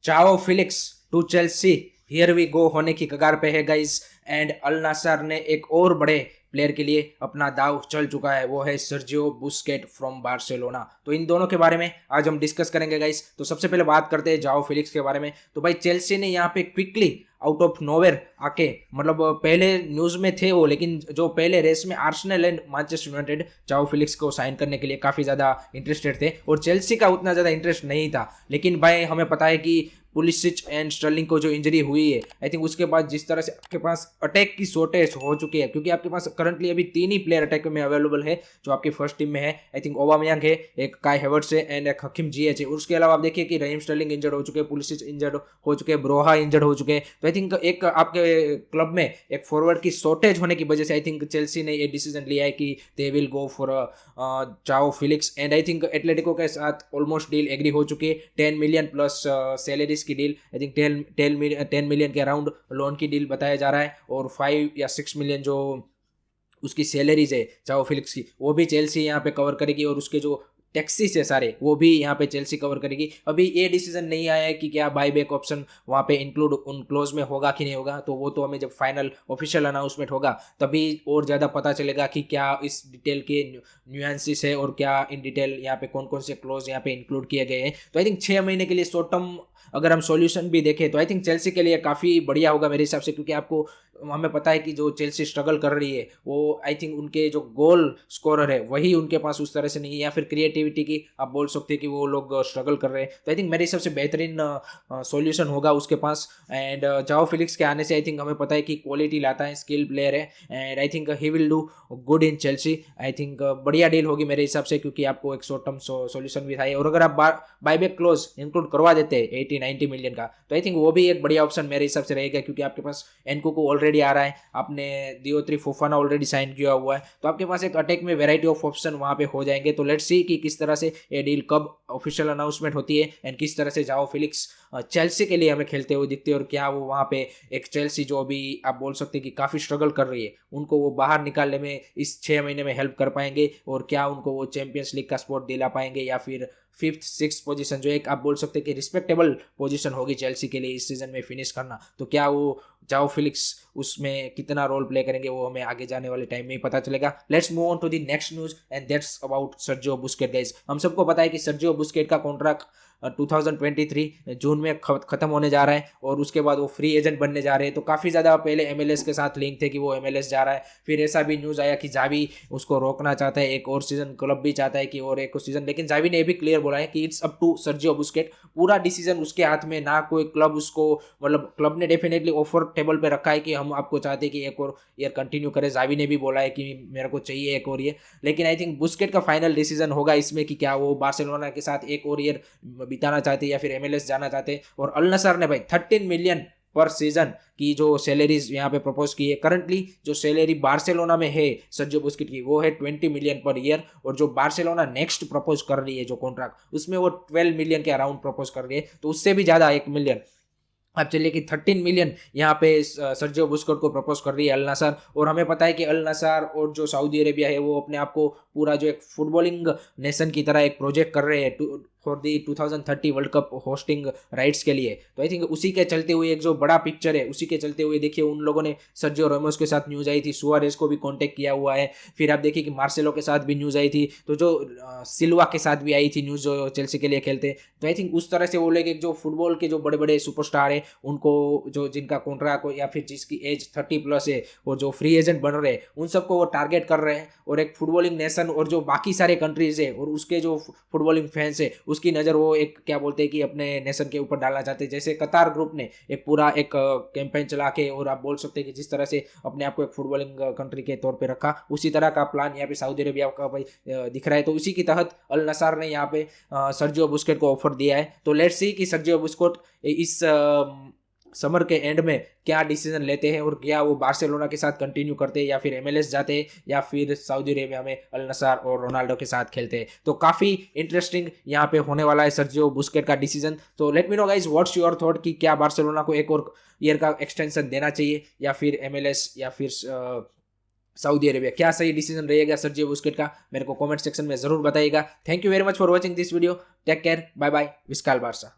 जाओ Felix to Chelsea, here we go होने की कगार पे है गाइस। एंड अल नासर ने एक और बड़े प्लेयर के लिए अपना दाव चल चुका है, वो है सर्जियो बुस्केट फ्रॉम बार्सिलोना। तो इन दोनों के बारे में आज हम डिस्कस करेंगे गाइस। तो सबसे पहले बात करते हैं जाओ फिलिक्स के बारे में। तो भाई चेल्सी ने यहाँ पे क्विकली आउट ऑफ नोवेयर आके, मतलब पहले न्यूज में थे वो, लेकिन जो पहले रेस में आर्सेनल एंड मैनचेस्टर यूनाइटेड जाओ फिलिक्स को साइन करने के लिए काफी ज्यादा इंटरेस्टेड थे और चेल्सी का उतना ज्यादा इंटरेस्ट नहीं था। लेकिन भाई हमें पता है कि पुलिसिच एंड स्टर्लिंग को जो इंजरी हुई है, आई थिंक उसके बाद जिस तरह से आपके पास अटैक की शॉर्टेज हो चुकी है, क्योंकि आपके पास करंटली अभी 3 ही प्लेयर अटैक में अवेलेबल है जो आपकी फर्स्ट टीम में है। आई थिंक ओबामयांग है, एक काई हेवर्ट्स है एंड एक हकीम जिएच है। उसके अलावा आप देखिए कि रहीम स्टर्लिंग इंजर्ड हो चुके हैं, पुलिसिच इंजर्ड हो चुके हैं, ब्रोहा इंजर्ड हो चुके हैं। तो आई थिंक एक आपके क्लब में एक फॉरवर्ड की शॉर्टेज होने की वजह से आई थिंक चेल्सी ने ये डिसीजन लिया है कि दे विल गो फॉर जाओ Felix. And I think Atletico के साथ ऑलमोस्ट डील एग्री हो चुकी है, 10 मिलियन प्लस सैलरीज की डील। आई थिंक 10 मिलियन के अराउंड लोन की डील बताया जा रहा है और 5 या 6 मिलियन जो उसकी सैलरीज है जाओ फिलिक्स की, वो भी चेल्सी यहाँ पे कवर करेगी और उसके जो टैक्सीज है सारे वो भी यहाँ पे चेल्सी कवर करेगी। अभी ये डिसीजन नहीं आया है कि क्या बाईबैक ऑप्शन वहाँ पे इंक्लूड उन क्लोज में होगा कि नहीं होगा, तो वो तो हमें जब फाइनल ऑफिशियल अनाउंसमेंट होगा तभी और ज़्यादा पता चलेगा कि क्या इस डिटेल के न्यूएंसेस है और क्या इन डिटेल यहाँ पे कौन कौन से क्लोज यहाँ पे इंक्लूड किए गए हैं। तो आई थिंक 6 महीने के लिए शॉर्ट टर्म अगर हम सॉल्यूशन भी देखें तो आई थिंक चेल्सी के लिए काफ़ी बढ़िया होगा मेरे हिसाब से, क्योंकि आपको हमें पता है कि जो चेल्सी स्ट्रगल कर रही है वो आई थिंक उनके जो गोल स्कोरर है वही उनके पास उस तरह से नहीं है, या फिर क्रिएटिविटी की आप बोल सकते हैं कि वो लोग स्ट्रगल कर रहे हैं। तो आई थिंक मेरे हिसाब से बेहतरीन सॉल्यूशन होगा उसके पास। एंड जाओ फिलिक्स के आने से आई थिंक हमें पता है कि क्वालिटी लाता है, स्किल प्लेयर है and I think he will do good in Chelsea. I think बढ़िया डील होगी मेरे हिसाब से, क्योंकि आपको एक शॉर्ट टर्म सॉल्यूशन भी था और अगर आप बाईबैक क्लोज इंक्लूड करवा देते हैं 80-90 मिलियन का, तो आई थिंक वो भी एक बढ़िया ऑप्शन मेरे हिसाब से रहेगा, क्योंकि आपके पास एनको को ऑलरेडी आ रहा है, आपने दियोत्री फोफाना ऑलरेडी साइन किया हुआ है, तो आपके पास एक अटैक में वैरायटी ऑफ ऑप्शन वहां पे हो जाएंगे। तो लेट्स सी कि किस तरह से ये डील कब ऑफिशियल अनाउंसमेंट होती है एंड किस तरह से जाओ फिलिक्स चेल्सी के लिए हमें खेलते हुए दिखते हैं और क्या वो वहाँ पे एक चेल्सी जो अभी आप बोल सकते हैं कि काफ़ी स्ट्रगल कर रही है उनको वो बाहर निकालने में इस 6 महीने में हेल्प कर पाएंगे और क्या उनको वो चैंपियंस लीग का स्पॉट दिला पाएंगे, या फिर 5th-6th पोजीशन जो एक आप बोल सकते हैं कि रिस्पेक्टेबल पोजीशन होगी चेल्सी के लिए इस सीजन में फिनिश करना। तो क्या वो जाओ फिलिक्स उसमें कितना रोल प्ले करेंगे वो हमें आगे जाने वाले टाइम में ही पता चलेगा। Let's move on to the next news and that's about Sergio Busquets guys. हम सबको पता है कि सर्जियो बुस्केट का कॉन्ट्रैक्ट 2023 जून में खत्म होने जा रहा है और उसके बाद वो फ्री एजेंट बनने जा रहे हैं। तो काफ़ी ज़्यादा पहले MLS के साथ लिंक थे कि वो MLS जा रहा है, फिर ऐसा भी न्यूज़ आया कि जावी उसको रोकना चाहता है, एक और सीजन क्लब भी चाहता है कि और एक और सीजन, लेकिन जावी ने ये भी क्लियर बोला है कि it's up to Sergio Busquets, पूरा डिसीजन उसके हाथ में, ना कोई क्लब उसको, मतलब क्लब ने डेफिनेटली ऑफर टेबल पे रखा है कि हम आपको चाहते हैं कि एक और ईयर कंटिन्यू करें। जावी ने भी बोला है कि मेरे को चाहिए एक और ईयर, लेकिन आई थिंक बुस्केट का फाइनल डिसीजन होगा इसमें कि क्या वो बार्सिलोना के साथ एक और ईयर बिताना चाहते हैं या फिर MLS जाना चाहते हैं। और अल नसर ने भाई 13 मिलियन पर सीजन की जो सैलरीज यहाँ पे प्रपोज की है, करंटली जो सैलरी बार्सिलोना में है सर्जियो बुस्केट की वो है 20 मिलियन पर ईयर, और जो बार्सिलोना नेक्स्ट प्रपोज कर रही है जो कॉन्ट्रैक्ट उसमें वो 12 मिलियन के अराउंड प्रपोज कर रही है, तो उससे भी ज़्यादा 1 मिलियन अब चलिए कि 13 मिलियन यहाँ पे सर्जियो बुस्केट को प्रपोज कर रही है अल नसर। और हमें पता है कि अल नसर और जो सऊदी अरेबिया है वो अपने आप को पूरा जो एक फुटबॉलिंग नेशन की तरह एक प्रोजेक्ट कर रहे हैं for the 2030 world cup hosting rights के लिए। तो आई थिंक उसी के चलते हुए एक जो बड़ा पिक्चर है उसी के चलते हुए देखिए उन लोगों ने सर्जियो रामोस के साथ न्यूज़ आई थी, सुआरेज को भी कॉन्टेक्ट किया हुआ है, फिर आप देखिए कि मार्सेलो के साथ भी न्यूज़ आई थी, तो जो सिल्वा के साथ भी आई थी न्यूज़ जो चेल्सी के लिए खेलते। तो आई थिंक उस तरह से वो लोग एक जो फुटबॉल के जो बड़े बड़े सुपरस्टार है उनको जो जिनका कॉन्ट्रैक्ट हो या फिर जिसकी एज 30+ है और जो फ्री एजेंट बन रहे हैं उन सबको वो टारगेट कर रहे हैं, और एक फुटबॉलिंग नेशन और जो बाकी सारे कंट्रीज है और उसके जो फुटबॉलिंग फैंस है उसकी नज़र वो एक क्या बोलते हैं कि अपने नेशन के ऊपर डालना चाहते हैं। जैसे कतार ग्रुप ने एक पूरा एक कैंपेन चला के, और आप बोल सकते हैं कि जिस तरह से अपने आप को एक फुटबॉलिंग कंट्री के तौर पे रखा, उसी तरह का प्लान यहाँ पे सऊदी अरेबिया का भाई दिख रहा है। तो उसी के तहत अल नसर ने यहाँ पे सर्जियो बुस्केट को ऑफर दिया है। तो लेट्स सी कि सर्जियो बुस्केट इस समर के एंड में क्या डिसीजन लेते हैं और क्या वो बार्सिलोना के साथ कंटिन्यू करते हैं या फिर MLS जाते हैं या फिर सऊदी अरेबिया में अल नसर और रोनाल्डो के साथ खेलते हैं। तो काफ़ी इंटरेस्टिंग यहाँ पे होने वाला है सर्जियो बुस्केट का डिसीजन। तो let me know guys what's your thought कि क्या बार्सिलोना को एक और ईयर का एक्सटेंशन देना चाहिए या फिर MLS या फिर सऊदी अरेबिया, क्या सही डिसीजन रहेगा सर्जियो बुस्केट का, मेरे को कमेंट सेक्शन में जरूर बताइएगा। Thank you very much for watching this video, take care, bye bye, visca Barça.